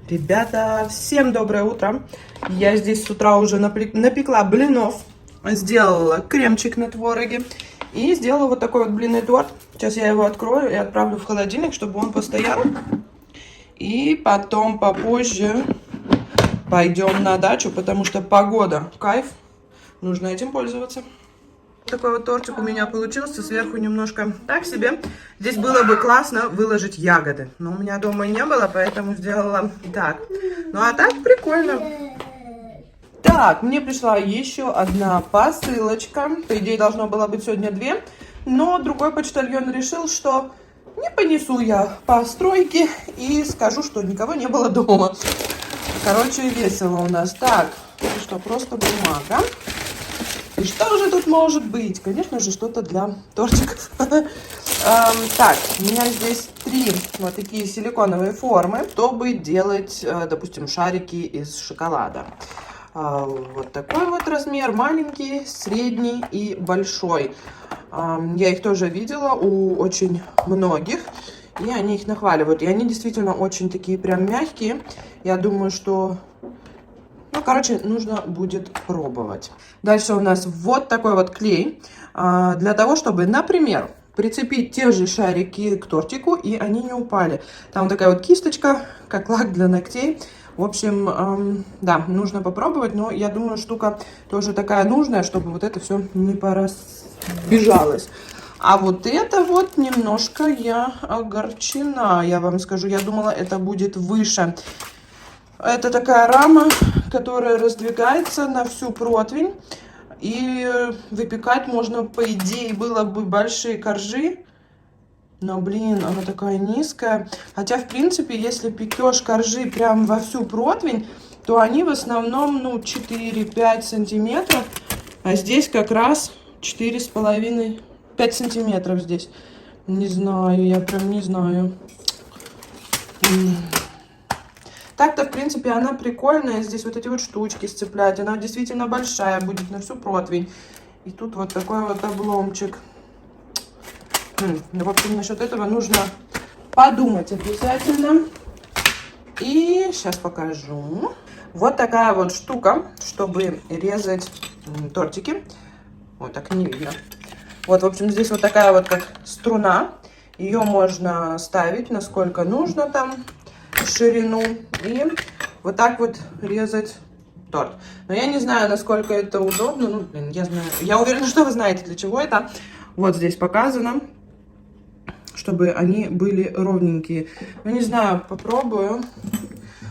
Ребята, всем доброе утро. Я здесь с утра уже напекла блинов, сделала кремчик на твороге и сделала вот такой вот блинный торт. Сейчас я его открою и отправлю в холодильник, чтобы он постоял. И потом попозже пойдем на дачу, потому что погода кайф, нужно этим пользоваться. Такой вот тортик у меня получился, сверху немножко так себе. Здесь было бы классно выложить ягоды, но у меня дома не было, поэтому сделала так. Ну а так прикольно. Так, мне пришла еще одна посылочка. По идее, должно было быть сегодня 2, но другой почтальон решил, что не понесу я по стройке и скажу, что никого не было дома. Короче, весело у нас. Так, это что, просто бумага. И что же тут может быть? Конечно же, что-то для тортиков. Так, у меня здесь 3 вот такие силиконовые формы, чтобы делать, допустим, шарики из шоколада. Вот такой вот размер, маленький, средний и большой. Я их тоже видела у очень многих, и они их нахваливают. И они действительно очень такие прям мягкие. Я думаю, что... Ну, короче, нужно будет пробовать. Дальше у нас вот такой вот клей. Для того, чтобы, например, прицепить те же шарики к тортику, и они не упали. Там такая вот кисточка, как лак для ногтей. В общем, да, нужно попробовать. Но я думаю, штука тоже такая нужная, чтобы вот это все не поразбежалось. А вот это вот немножко я огорчена, я вам скажу. Я думала, это будет выше. Это такая рама, которая раздвигается на всю противень. И выпекать можно, по идее, было бы большие коржи. Но, блин, она такая низкая. Хотя, в принципе, если пекешь коржи прям во всю противень, то они в основном, ну, 4-5 сантиметров. А здесь как раз 4,5, 5 сантиметров здесь. Не знаю, я прям не знаю. Так-то, в принципе, она прикольная. Здесь вот эти вот штучки сцеплять. Она действительно большая будет на всю противень. И тут вот такой вот обломчик. Ну, в общем, насчет этого нужно подумать обязательно. И сейчас покажу. Вот такая вот штука, чтобы резать тортики. Вот так не видно. Вот, в общем, здесь вот такая вот как струна. Ее можно ставить насколько нужно там. Ширину и вот так вот резать торт. Но я не знаю, насколько это удобно. Ну, блин, я знаю. Я уверена, что вы знаете, для чего это. Вот здесь показано, чтобы они были ровненькие. Ну, не знаю, попробую.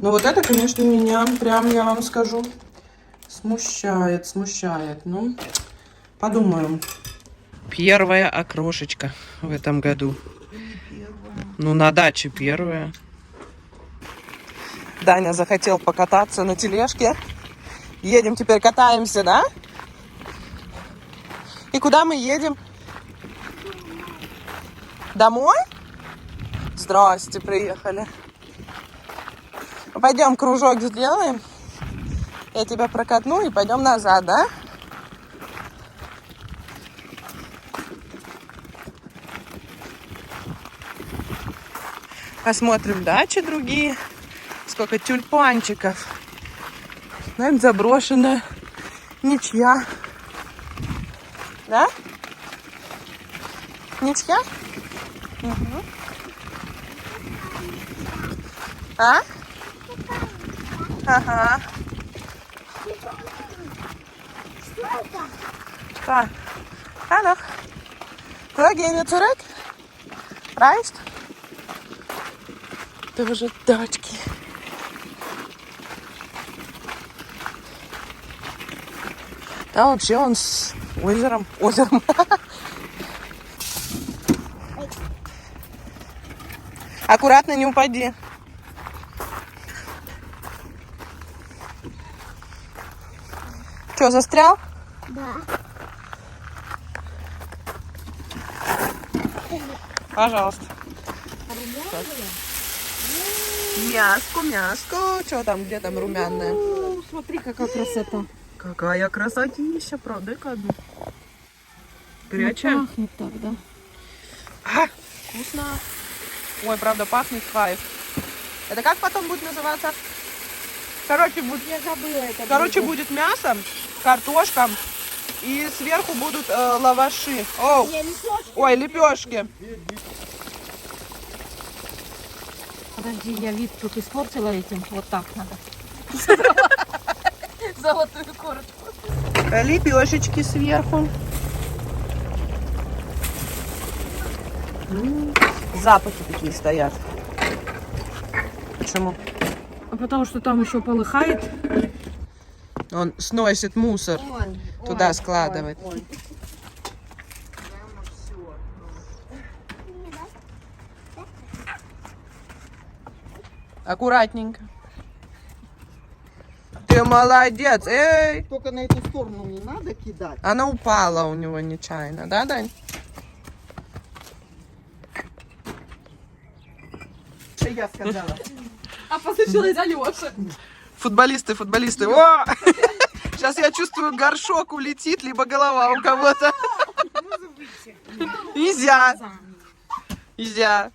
Но вот это, конечно, меня прям, я вам скажу, смущает. Ну, подумаем. Первая окрошечка в этом году. Ну, на даче первая. Даня захотел покататься на тележке. Едем теперь, катаемся, да? И куда мы едем? Домой? Здрасте, приехали. Пойдем кружок сделаем. Я тебя прокатну и пойдем назад, да? Посмотрим дачи другие. Сколько тюльпанчиков. Наверное, заброшенная. Ничья. Да? Ничья? Угу. А? Ага. Так. Hallo. Klar, gehen wir zurück? Reicht? Это уже дачки. Там вообще он с озером. Аккуратно, не упади. Что, застрял? Да. Пожалуйста. Мяско. Что там, где там румяное? Смотри, какая красота. Какая красотища, правда, одну. Горячая? Пахнет так, да. Вкусно. Ой, правда, пахнет кайф. Это как потом будет называться? Короче, Я забыла это. Короче, будет мясо, картошка и сверху будут лаваши. О, ой, лепешки. Подожди, я вид тут испортила этим. Вот так надо. Золотую корочку. Лепешечки сверху. Запахи такие стоят. Почему? А потому что там еще полыхает. Он сносит мусор, туда складывает. Аккуратненько. Ты молодец, эй! Только на эту сторону не надо кидать. Она упала у него нечаянно, да, Дань? Что я сказала? А послышалась Алёша. Футболисты. О! Сейчас я чувствую, горшок улетит, либо голова у кого-то. Изя. Изя.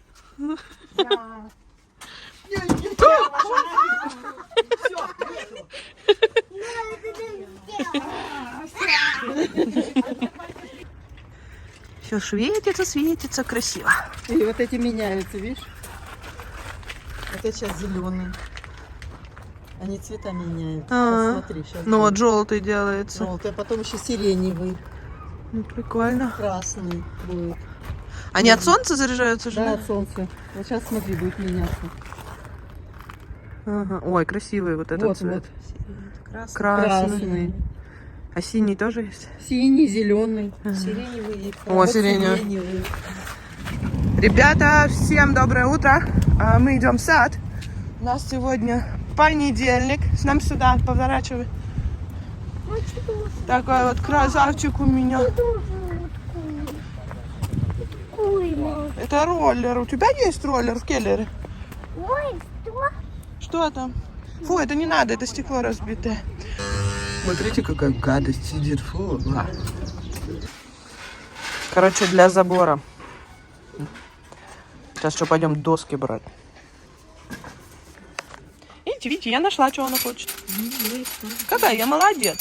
Все светится красиво. И вот эти меняются, видишь? Это сейчас зеленый. Они цвета меняют. А-а. Посмотри, сейчас. Ну вот желтый делается. желтый, а потом еще сиреневый, Ну, прикольно. красный будет. Они от солнца заряжаются же? Да, от солнца. Вот сейчас смотри, будет меняться. Ага. Ой, красивый вот этот Вот, цвет. вот. Красный. А синий тоже есть? Синий, зеленый. Сиреневый. О, сиреневый. Ребята, всем доброе утро. Мы идем в сад. У нас сегодня понедельник. С нами сюда поворачивай. Такой вот красавчик у меня. Это роллер. У тебя есть роллер в келлере? Ой, что? Что там? Фу, это не надо, это стекло разбитое. Смотрите, какая гадость сидит. Фу. Короче, для забора. Сейчас что, пойдем доски брать. Видите, я нашла, что она хочет. Какая я молодец.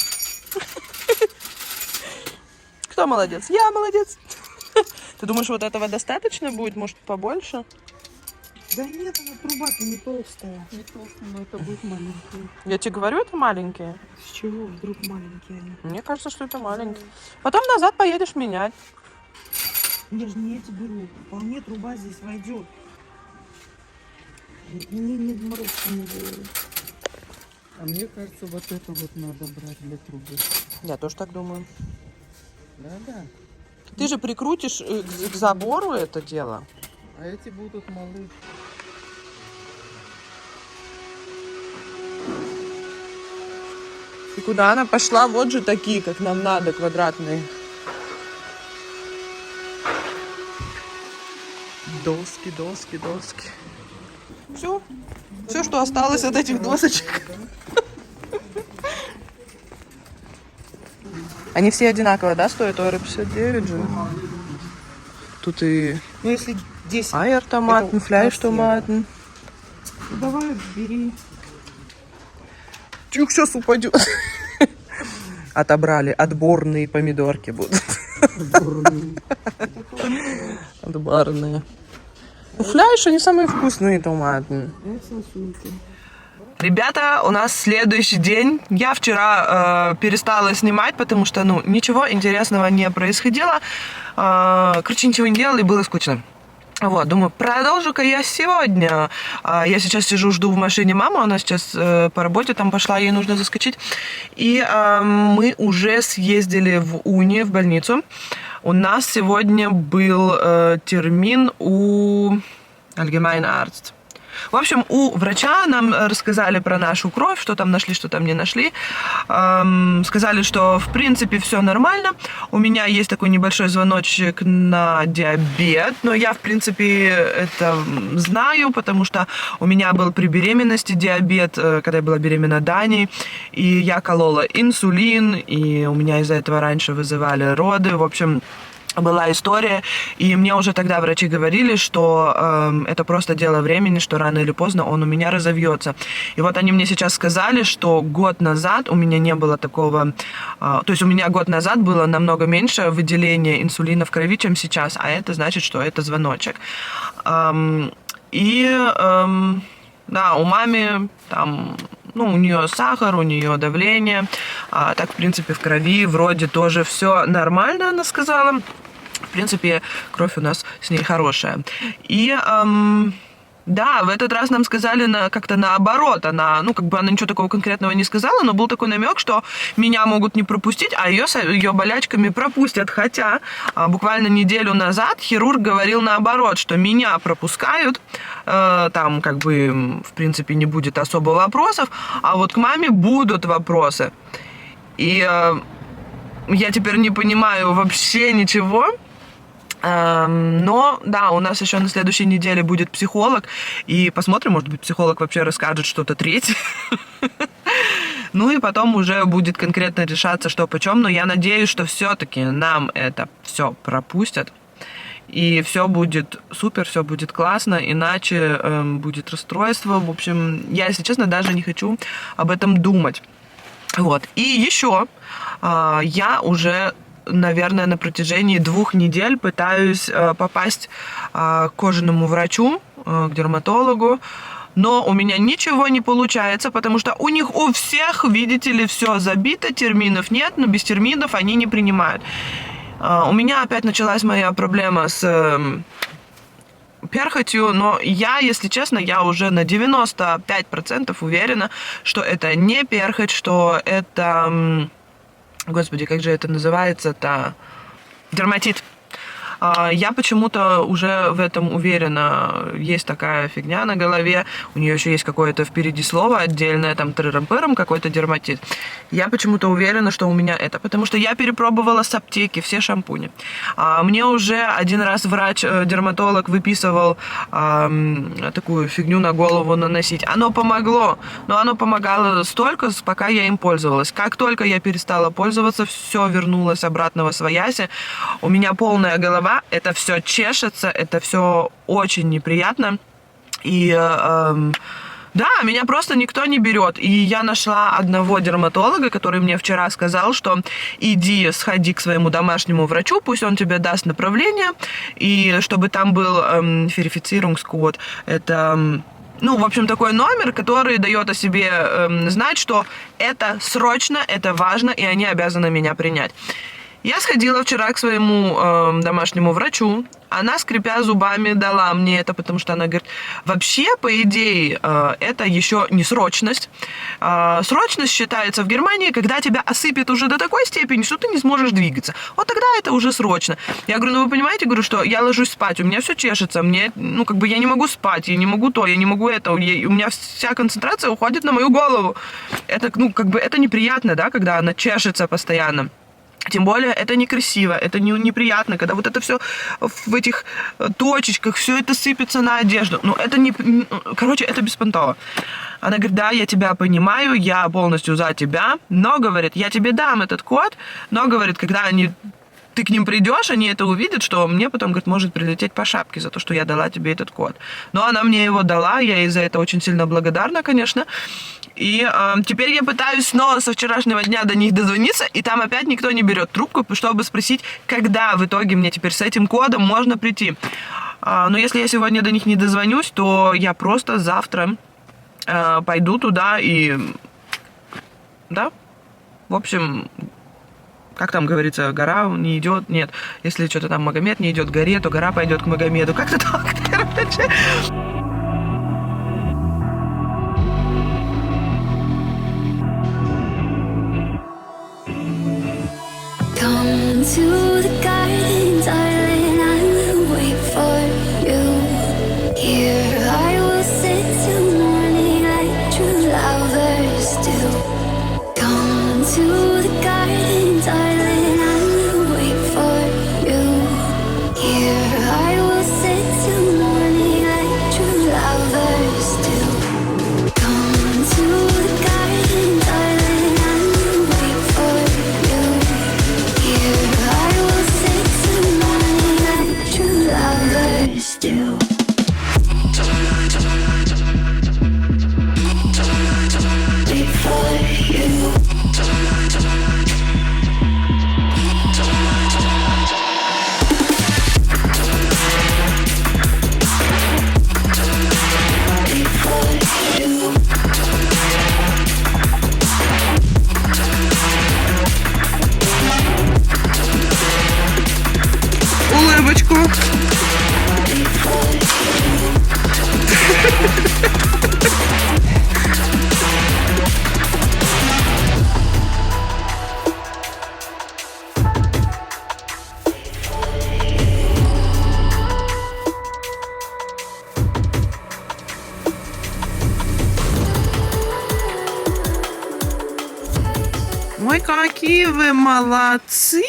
Кто молодец? Я молодец. Ты думаешь, вот этого достаточно будет? Может, побольше? Да нет, она труба-то не толстая. Не толстая, но это будет маленький. Я тебе говорю, это маленькие. С чего вдруг маленькие они? Мне кажется, что это маленькие. Потом назад поедешь менять. Я же не эти беру. Вполне труба здесь войдет. Не морозка не делаю. А мне кажется, вот это вот надо брать для трубы. Я тоже так думаю. Да. Ты же прикрутишь к забору это дело. А эти будут малые. И куда она пошла? Вот же такие, как нам надо, квадратные. Доски. Все, что осталось от этих досочек. Они все одинаковые, да, стоят? Евро 59 же. Тут и Ну если 10. айр томатный, фляйш томатный. Давай, бери. Тюк, сейчас упадет. Отобрали. Отборные помидорки будут. Отборные. Фляйш, они самые вкусные томатные. Ребята, у нас следующий день. Я вчера перестала снимать, потому что, ничего интересного не происходило. Короче, ничего не делала и было скучно. Вот, думаю, продолжу-ка я сегодня. Я сейчас сижу, жду в машине маму, она сейчас по работе там пошла, ей нужно заскочить. И мы уже съездили в Уни, в больницу. У нас сегодня был термин у Allgemeiner Arzt. В общем, у врача нам рассказали про нашу кровь, что там нашли, что там не нашли. Сказали, что в принципе все нормально. У меня есть такой небольшой звоночек на диабет, но я в принципе это знаю, потому что у меня был при беременности диабет, когда я была беременна Даней, и я колола инсулин, и у меня из-за этого раньше вызывали роды. В общем, была история, и мне уже тогда врачи говорили, что это просто дело времени, что рано или поздно он у меня разовьется. И вот они мне сейчас сказали, что год назад у меня не было такого, то есть у меня год назад было намного меньше выделения инсулина в крови, чем сейчас, а это значит, что это звоночек. Да, у мамы там, ну, у нее сахар, у нее давление, так, в принципе, в крови вроде тоже все нормально, она сказала. В принципе, кровь у нас с ней хорошая. И, да, в этот раз нам сказали как-то наоборот. Она, ну, как бы она ничего такого конкретного не сказала, но был такой намек, что меня могут не пропустить, а ее болячками пропустят. Хотя буквально неделю назад хирург говорил наоборот, что меня пропускают, там, как бы, в принципе, не будет особо вопросов, а вот к маме будут вопросы. И я теперь не понимаю вообще ничего. Но, да, у нас еще на следующей неделе будет психолог, и посмотрим, может быть, психолог вообще расскажет что-то третье. Ну и потом уже будет конкретно решаться, что почем, но я надеюсь, что все-таки нам это все пропустят, и все будет супер, все будет классно, иначе будет расстройство. В общем, я, если честно, даже не хочу об этом думать. Вот. И еще я уже, наверное, на протяжении 2 недель пытаюсь попасть к кожаному врачу, к дерматологу, но у меня ничего не получается, потому что у них у всех, видите ли, все забито, терминов нет, но без терминов они не принимают. У меня опять началась моя проблема с перхотью, но я, если честно, я уже на 95% уверена, что это не перхоть, что это... Господи, как же это называется-то? Дерматит. Я почему-то уже в этом уверена. Есть такая фигня на голове. У нее еще есть какое-то впереди слово отдельное, там трырым-пырым, какой-то дерматит. Я почему-то уверена, что у меня это. Потому что я перепробовала с аптеки все шампуни. Мне уже один раз врач-дерматолог выписывал такую фигню на голову наносить. Оно помогло. Но оно помогало столько, пока я им пользовалась. Как только я перестала пользоваться, все вернулось обратно восвояси. У меня полная голова. Это все чешется, это все очень неприятно. И да, меня просто никто не берет. И я нашла одного дерматолога, который мне вчера сказал, что сходи к своему домашнему врачу, пусть он тебе даст направление, и чтобы там был верифицирунgs-код. Это... Ну, в общем, такой номер, который дает о себе знать, что это срочно, это важно, и они обязаны меня принять. Я сходила вчера к своему домашнему врачу. Она, скрипя зубами, дала мне это, потому что она говорит, вообще, по идее, это еще не срочность. Срочность считается в Германии, когда тебя осыпет уже до такой степени, что ты не сможешь двигаться. Вот тогда это уже срочно. Я говорю, ну вы понимаете, говорю, что я ложусь спать, у меня все чешется, мне, ну как бы я не могу спать, я не могу то, я не могу это, у меня вся концентрация уходит на мою голову. Это, ну как бы, это неприятно, да, когда она чешется постоянно. Тем более это некрасиво, это неприятно, когда вот это все в этих точечках, все это сыпется на одежду. Ну, это не... Короче, это беспонтово. Она говорит, да, я тебя понимаю, я полностью за тебя, но, говорит, я тебе дам этот код, но, говорит, когда ты к ним придешь, они это увидят, что мне потом, говорит, может прилететь по шапке за то, что я дала тебе этот код. Но она мне его дала, я ей за это очень сильно благодарна, конечно. И теперь я пытаюсь снова со вчерашнего дня до них дозвониться, и там опять никто не берет трубку, чтобы спросить, когда в итоге мне теперь с этим кодом можно прийти. Но если я сегодня до них не дозвонюсь, то я просто завтра пойду туда и... Да? В общем... Как там говорится, гора не идет, нет. Если что-то там Магомед не идет к горе, то гора пойдет к Магомеду. Как-то так, короче. Come to the garden, darling, I will wait for you. Here I will sit till morning like true lovers do. Come to the garden, darling, I will wait for you. Here I will sit till morning like true lovers do. Come to the garden, darling, I will wait for you. Here I will sit till you. Before you. Улыбочку. Ой, какие вы молодцы!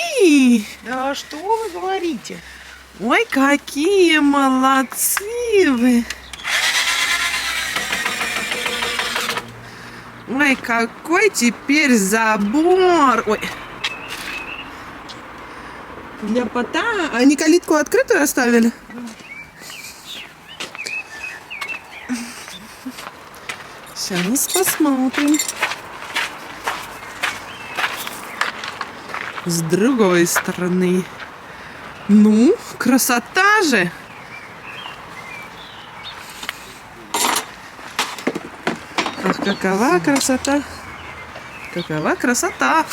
Да что вы говорите? Ой, какие молодцы вы! Ой, какой теперь забор! Ой. Ляпота. Они калитку открытую оставили? Сейчас посмотрим. С другой стороны. Ну, красота же! Ах, какова красота! Какова красота!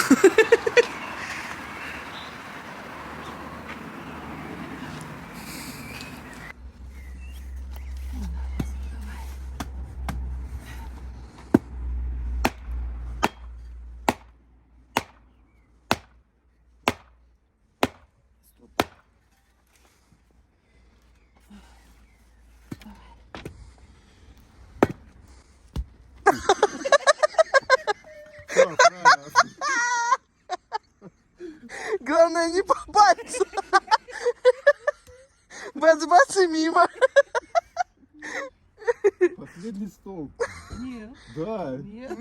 Главное не попасть. Бац-бац и мимо. Последний стол. Нет. Да. Нет.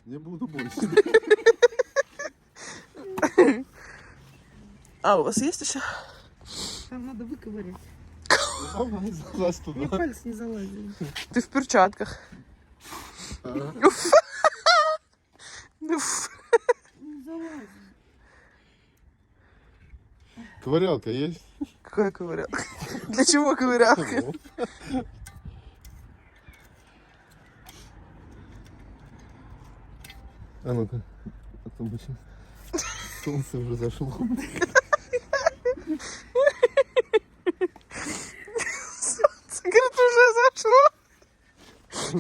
Не буду больше. А у вас есть еще? Там надо выковырять. Давай, залазь Мне туда. палец не залазил. Ты в перчатках. Ага. Уф. Не залазил. Ковырялка есть? Какая ковырялка? Для чего ковырялка? А ну-ка. А то мы сейчас... Солнце уже зашло. Говорит, уже зашло.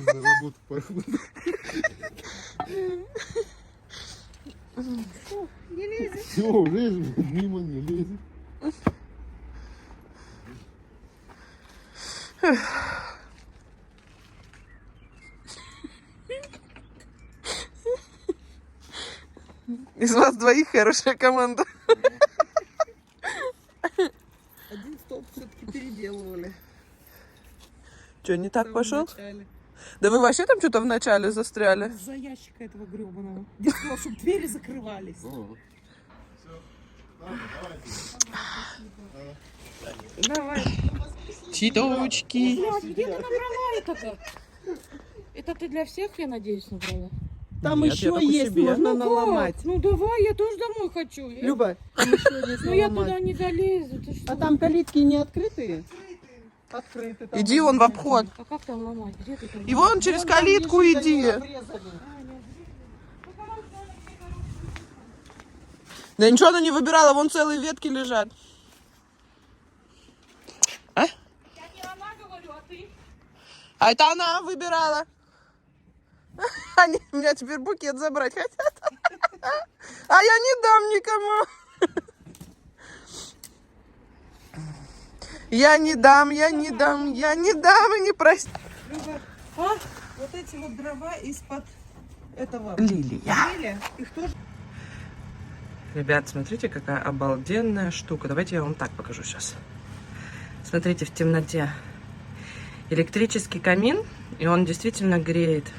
На работу поехали. Не лезет. Все, уже мимо не лезет. Из вас двоих хорошая команда. Один столб все-таки переделывали. Что, не так В пошел? начале. Да вы вообще там что-то в начале застряли? Из-за ящика этого гребаного. Где сказал, чтобы двери закрывались. Давай. Цветочки. Блядь, где ты набрала это-то? Это ты для всех, я надеюсь, набрала? Там Нет, я еще только есть, себе. можно Ну наломать. как? Ну давай, я тоже домой хочу. Люба, там еще есть Ну я наломать. туда не залезу, ты что? А там калитки не открытые? Открыты. Там Иди вон в обход. А как там ломать? Где ты там? И вон через калитку Вон там иди. лежит, они обрезали. Да ничего она не выбирала, вон целые ветки лежат. А? Я не она говорю, а ты? А это она выбирала. Они меня теперь букет забрать хотят. А я не дам никому. Я не дам, я не дам, я не дам и не прости. Люба, вот эти вот дрова из-под этого Лилия. дерева, их тоже... Ребят, смотрите, какая обалденная штука. Давайте я вам так покажу сейчас. Смотрите, в темноте. Электрический камин, и он действительно греет.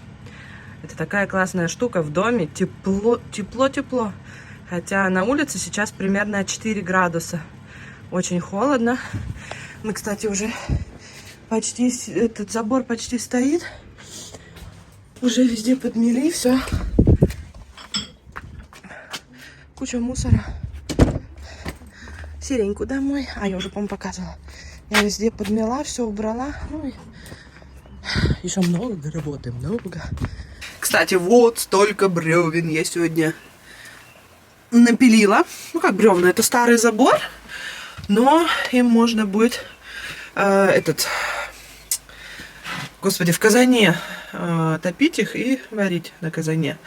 Это такая классная штука в доме. Тепло, тепло, тепло. Хотя на улице сейчас примерно 4 градуса. Очень холодно. Мы, кстати, уже почти... Этот забор почти стоит. Уже везде подмели все. Куча мусора. Сиреньку домой. А, я уже, по-моему, показывала. Я везде подмела, все убрала. Ну и еще много работы, много. Кстати, вот столько бревен я сегодня напилила. Ну, как бревна, это старый забор. Но им можно будет господи, в казане топить их и варить на казане.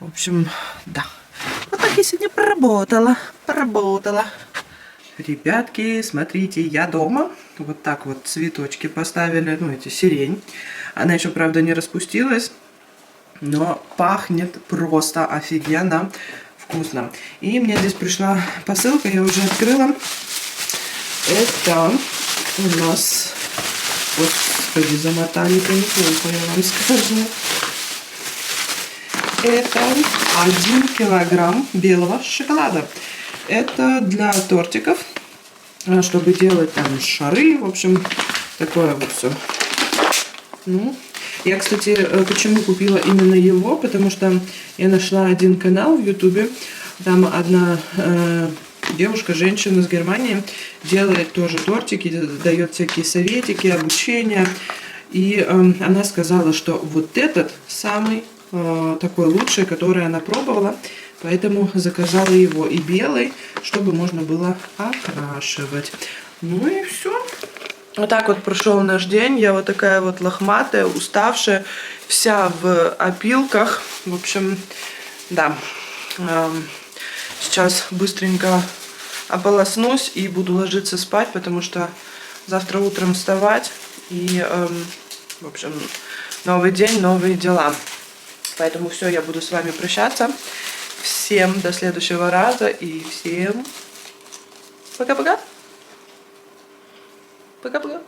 В общем, да. Вот так я сегодня поработала. Ребятки, смотрите, я дома. Вот так вот цветочки поставили, ну, эти сирень. Она еще, правда, не распустилась, но пахнет просто офигенно вкусно. И мне здесь пришла посылка, я уже открыла. Это у нас, господи, замотали-ка неплохо, я вам скажу. Это 1 килограмм белого шоколада. Это для тортиков, чтобы делать там шары, в общем, такое вот все. Ну, я, кстати, почему купила именно его, потому что я нашла один канал в Ютубе, там одна девушка, женщина из Германии, делает тоже тортики, дает всякие советики, обучение, и она сказала, что вот этот самый такой лучший, который она пробовала, поэтому заказала его и белый, чтобы можно было окрашивать. Ну и все. Вот так вот прошел наш день. Я вот такая вот лохматая, уставшая, вся в опилках. В общем, да. Сейчас быстренько ополоснусь и буду ложиться спать, потому что завтра утром вставать. И, в общем, новый день, новые дела. Поэтому все, я буду с вами прощаться. Всем до следующего раза и всем пока-пока. Пока-пока.